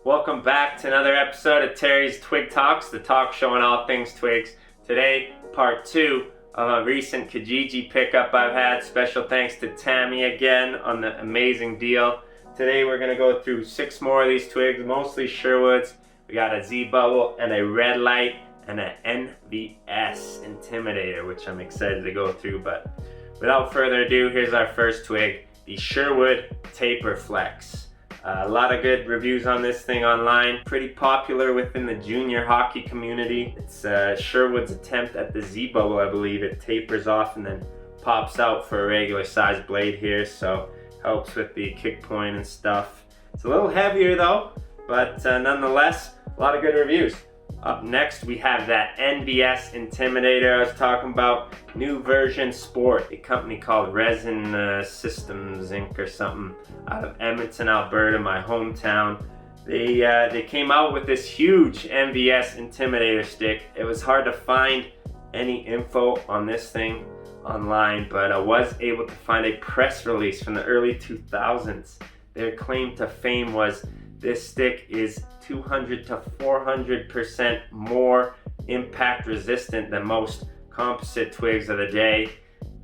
Welcome back to another episode of Terry's Twig Talks, the talk show on all things twigs. Today, part 2 of a recent Kijiji pickup I've had. Special thanks to Tammy again on the amazing deal. Today we're going to go through 6 more of these twigs, mostly Sherwoods. We got a Z Bubble and a Red Light and an NVS Intimidator, which I'm excited to go through. But without further ado, here's our first twig, the Sherwood Taper Flex. A lot of good reviews on this thing online. Pretty popular within the junior hockey community. It's Sherwood's attempt at the Z Bubble, I believe. It tapers off and then pops out for a regular sized blade here, so helps with the kick point and stuff. It's a little heavier though, but nonetheless, a lot of good reviews. Up next, we have that NVS Intimidator I was talking about. New version Sport, a company called Resin Systems Inc. or something, out of Edmonton, Alberta, my hometown. They came out with this huge NVS Intimidator stick. It was hard to find any info on this thing online, but I was able to find a press release from the early 2000s. Their claim to fame was this stick is 200 to 400% more impact resistant than most composite twigs of the day.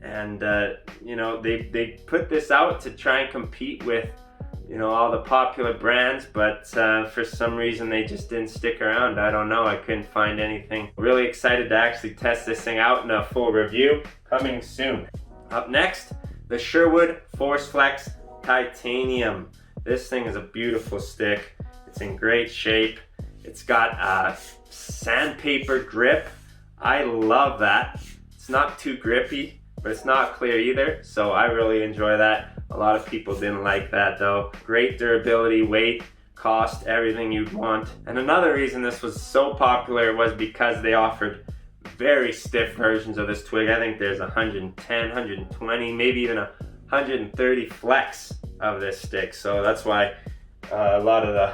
And you know, they put this out to try and compete with, you know, all the popular brands, but for some reason they just didn't stick around. I don't know, I couldn't find anything. Really excited to actually test this thing out in a full review, coming soon. Up next, the Sherwood Force Flex Titanium. This thing is a beautiful stick. It's in great shape. It's got a sandpaper grip. I love that. It's not too grippy, but it's not clear either, so I really enjoy that. A lot of people didn't like that though. Great durability, weight, cost, everything you'd want. And another reason this was so popular was because they offered very stiff versions of this twig. I think there's 110, 120, maybe even 130 flex of this stick, so that's why a lot of the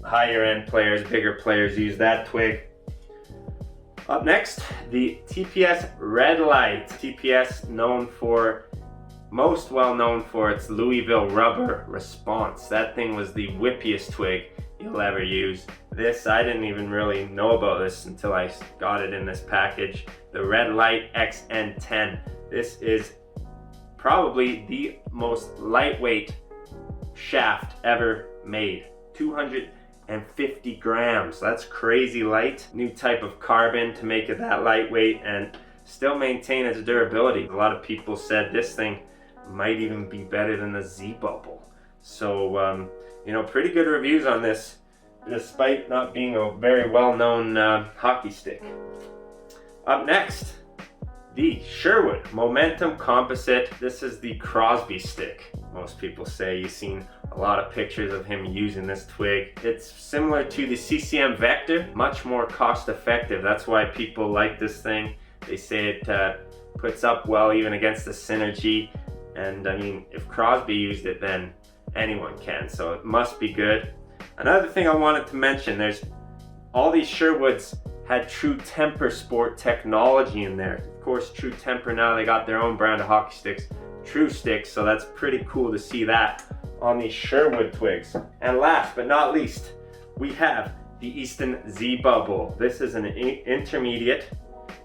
higher end players, bigger players use that twig. Up next, the TPS Redlight. TPS most well known for its Louisville rubber response. That thing was the whippiest twig you'll ever use. This, I didn't even really know about this until I got it in this package. The Red Lite Xn10. This is probably the most lightweight shaft ever made. 250 grams. That's crazy light. New type of carbon to make it that lightweight and still maintain its durability. A lot of people said this thing might even be better than the Z Bubble. So, you know, pretty good reviews on this, despite not being a very well-known hockey stick. Up next, the Sherwood Momentum Composite. This is the Crosby stick. Most people say you've seen a lot of pictures of him using this twig. It's similar to the CCM Vector, much more cost effective. That's why people like this thing. They say it puts up well even against the Synergy. And I mean, if Crosby used it, then anyone can, so it must be good. Another thing I wanted to mention, there's all these Sherwoods had True Temper Sport technology in there. Of course, True Temper, now they got their own brand of hockey sticks, True Sticks, so that's pretty cool to see that on these Sherwood twigs. And last but not least, we have the Easton Z Bubble. This is an intermediate.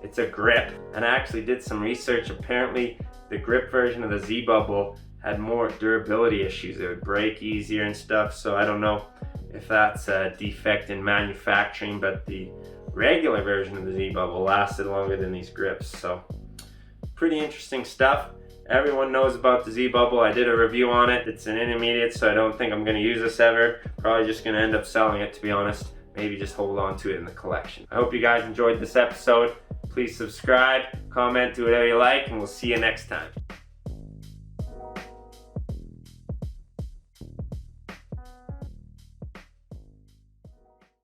It's a grip, and I actually did some research. Apparently, the grip version of the Z Bubble had more durability issues. It would break easier and stuff, so I don't know if that's a defect in manufacturing, but the regular version of the Z Bubble lasted longer than these grips, so pretty interesting stuff. Everyone knows about the Z Bubble. I did a review on it. It's an intermediate, so I don't think I'm going to use this ever. Probably just going to end up selling it, to be honest. Maybe just hold on to it in the collection. I hope you guys enjoyed this episode. Please subscribe, comment, do whatever you like, and we'll see you next time.